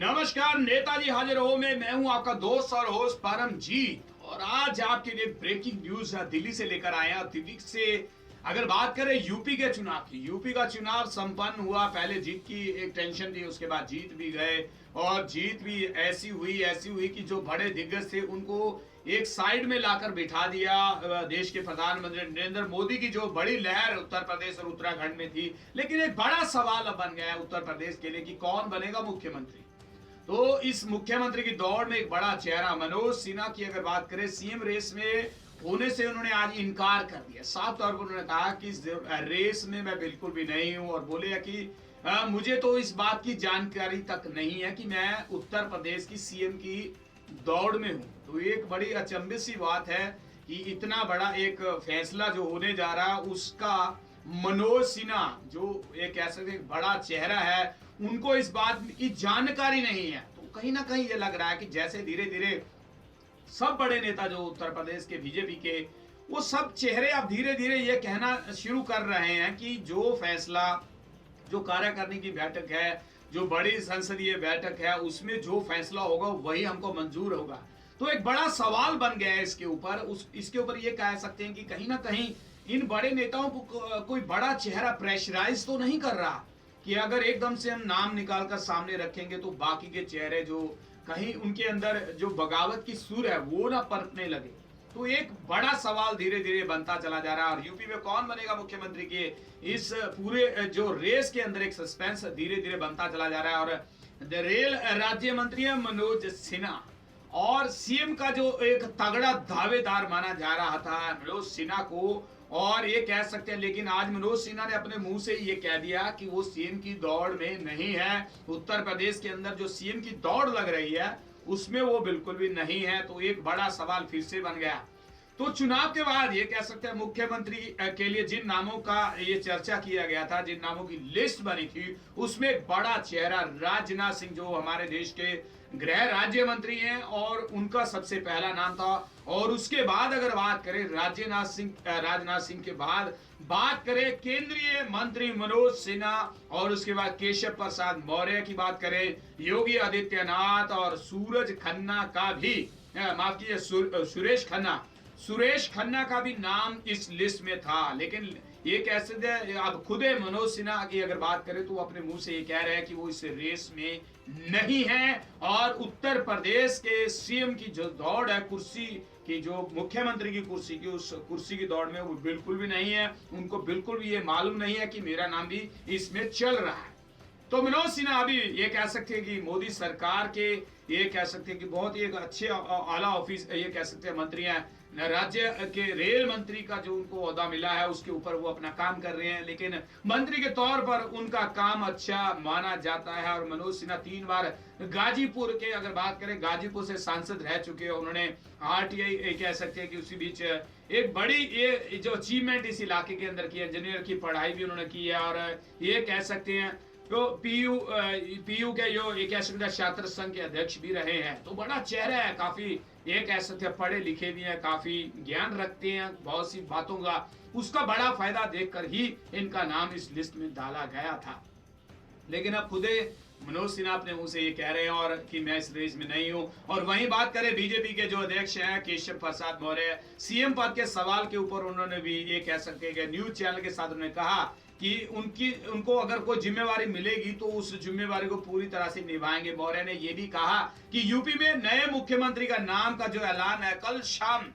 नमस्कार, नेताजी हाजिर हो में मैं हूं आपका दोस्त और होस्ट परमजीत। और आज आपके लिए ब्रेकिंग न्यूज दिल्ली से लेकर आया। दिल्ली से अगर बात करें यूपी के चुनाव की, यूपी का चुनाव संपन्न हुआ। पहले जीत की एक टेंशन थी, उसके बाद जीत भी गए और जीत भी ऐसी हुई कि जो बड़े दिग्गज थे उनको एक साइड में लाकर बिठा दिया। देश के प्रधानमंत्री नरेंद्र मोदी की जो बड़ी लहर उत्तर प्रदेश और उत्तराखंड में थी, लेकिन एक बड़ा सवाल अब बन गया है उत्तर प्रदेश के लिए कि कौन बनेगा मुख्यमंत्री। तो इस मुख्यमंत्री की दौड़ में एक बड़ा चेहरा मनोज सिन्हा की अगर बात करें, सीएम रेस में होने से उन्होंने आज इनकार कर दिया। साफ तौर पर उन्होंने कहा कि इस रेस में मैं बिल्कुल भी नहीं हूं और बोले कि मुझे तो इस बात की जानकारी तक नहीं है कि मैं उत्तर प्रदेश की सीएम की दौड़ में हूं। तो एक बड़ी अचंभित सी बात है कि इतना बड़ा एक फैसला जो होने जा रहा है उसका मनोज सिन्हा जो एक ऐसा एक बड़ा चेहरा है, उनको इस बात की जानकारी नहीं है। तो कहीं ना कहीं ये लग रहा है कि जैसे धीरे धीरे सब बड़े नेता जो उत्तर प्रदेश के बीजेपी के, वो सब चेहरे अब धीरे धीरे ये कहना शुरू कर रहे हैं कि जो फैसला, जो कार्यकारिणी की बैठक है, जो बड़ी संसदीय बैठक है, उसमें जो फैसला होगा वही हमको मंजूर होगा। तो एक बड़ा सवाल बन गया है इसके ऊपर। इसके ऊपर ये कह सकते हैं कि कहीं ना कहीं इन बड़े नेताओं को कोई बड़ा चेहरा प्रेशराइज तो नहीं कर रहा कि अगर एकदम से हम नाम निकालकर सामने रखेंगे तो बाकी के चेहरे जो कहीं उनके अंदर जो बगावत की सुर है वो ना पनपने लगे। तो एक बड़ा सवाल धीरे धीरे बनता चला जा रहा है। और यूपी में कौन बनेगा मुख्यमंत्री के इस पूरे जो रेस के अंदर एक सस्पेंस धीरे धीरे बनता चला जा रहा है। और रेल राज्य मंत्री है मनोज सिन्हा और सीएम का जो एक तगड़ा दावेदार माना जा रहा था मनोज सिन्हा को, और ये कह सकते हैं, लेकिन आज मनोज सिन्हा ने अपने मुंह से ये कह दिया कि वो सीएम की दौड़ में नहीं है। उत्तर प्रदेश के अंदर जो सीएम की दौड़ लग रही है उसमें वो बिल्कुल भी नहीं है। तो एक बड़ा सवाल फिर से बन गया। तो चुनाव के बाद ये कह सकते हैं मुख्यमंत्री के लिए जिन नामों का ये चर्चा किया गया था, जिन नामों की लिस्ट बनी थी, उसमें एक बड़ा चेहरा राजनाथ सिंह जो हमारे देश के गृह राज्य मंत्री हैं, और उनका सबसे पहला नाम था। और उसके बाद अगर बात करें राजनाथ सिंह के बाद बात करें केंद्रीय मंत्री मनोज सिन्हा, और उसके बाद केशव प्रसाद मौर्य की बात करें, योगी आदित्यनाथ और सूरज खन्ना का भी, माफ कीजिए सुरेश खन्ना का भी नाम इस लिस्ट में था। लेकिन ये कैसे अब खुद मनोज सिन्हा की अगर बात करें तो अपने मुंह से ये कह रहे हैं कि वो इस रेस में नहीं है। और उत्तर प्रदेश के सीएम की जो दौड़ है, कुर्सी की, जो मुख्यमंत्री की कुर्सी की, उस कुर्सी की दौड़ में वो बिल्कुल भी नहीं है। उनको बिल्कुल भी ये मालूम नहीं है कि मेरा नाम भी इसमें चल रहा है। तो मनोज सिन्हा अभी ये कह सकते हैं कि मोदी सरकार के, ये कह सकते हैं कि बहुत ही एक अच्छे आला ऑफिस, ये कह सकते हैं मंत्री हैं, राज्य के रेल मंत्री का जो उनको ओहदा मिला है उसके ऊपर वो अपना काम कर रहे हैं। लेकिन मंत्री के तौर पर उनका काम अच्छा माना जाता है। और मनोज सिन्हा 3 बार गाजीपुर के, अगर बात करें, गाजीपुर से सांसद रह चुके हैं। उन्होंने आरटीआई कह सकते हैं कि उसी बीच एक बड़ी ये जो अचीवमेंट इस इलाके के अंदर की, इंजीनियर की पढ़ाई भी उन्होंने की है। और ये कह सकते हैं तो पीयू के जो एक छात्र संघ के अध्यक्ष भी रहे हैं। तो बड़ा चेहरा है, काफी ये कह सकते हैं पढ़े लिखे भी हैं, काफी ज्ञान रखते हैं बहुत सी बातों का। उसका बड़ा फायदा देखकर ही इनका नाम इस लिस्ट में डाला गया था। लेकिन अब खुदे मनोज सिन्हा अपने मुंह से ये कह रहे हैं और कि मैं इस रेस में नहीं हूं। और वहीं बात करें बीजेपी के जो अध्यक्ष हैं केशव प्रसाद मौर्य, सीएम पद के सवाल के ऊपर उन्होंने भी ये कह सकते हैं कि न्यूज चैनल के साथ उन्होंने कहा कि उनको अगर कोई जिम्मेवारी मिलेगी तो उस जिम्मेवारी को पूरी तरह से निभाएंगे। मौर्य ने यह भी कहा कि यूपी में नए मुख्यमंत्री का नाम का जो ऐलान है कल शाम,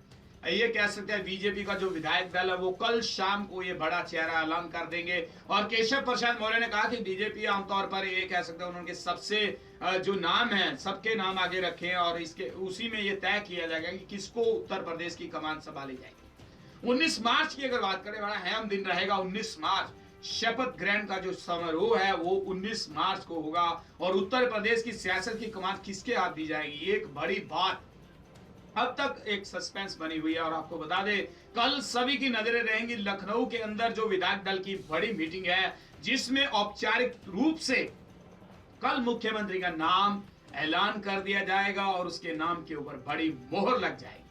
ये कह सकते हैं बीजेपी का जो विधायक दल है वो कल शाम को ये बड़ा चेहरा ऐलान कर देंगे। और केशव प्रसाद मौर्य ने कहा कि बीजेपी आमतौर पर ये कह सकते हैं उनके सबसे जो नाम है सबके नाम आगे रखे, और इसके उसी में ये तय किया जाएगा कि किसको उत्तर प्रदेश की कमान संभाली जाएगी। 19 मार्च की अगर बात करें, बड़ा अहम दिन रहेगा 19 मार्च। शपथ ग्रहण का जो समारोह है वो 19 मार्च को होगा। और उत्तर प्रदेश की सियासत की कमान किसके हाथ दी जाएगी, एक बड़ी बात अब तक एक सस्पेंस बनी हुई है। और आपको बता दें, कल सभी की नजरें रहेंगी लखनऊ के अंदर जो विधायक दल की बड़ी मीटिंग है, जिसमें औपचारिक रूप से कल मुख्यमंत्री का नाम ऐलान कर दिया जाएगा और उसके नाम के ऊपर बड़ी मोहर लग जाएगी।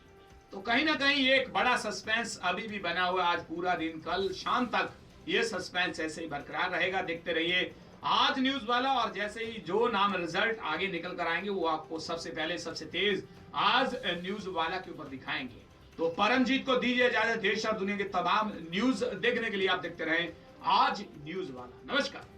तो कहीं ना कहीं एक बड़ा सस्पेंस अभी भी बना हुआ है। आज पूरा दिन, कल शाम तक ये सस्पेंस ऐसे ही बरकरार रहेगा। देखते रहिए आज न्यूज वाला, और जैसे ही जो नाम रिजल्ट आगे निकल कर आएंगे वो आपको सबसे पहले सबसे तेज आज न्यूज वाला के ऊपर दिखाएंगे। तो परमजीत को दीजिए इजाजत। देश और दुनिया के तमाम न्यूज देखने के लिए आप देखते रहें आज न्यूज वाला। नमस्कार।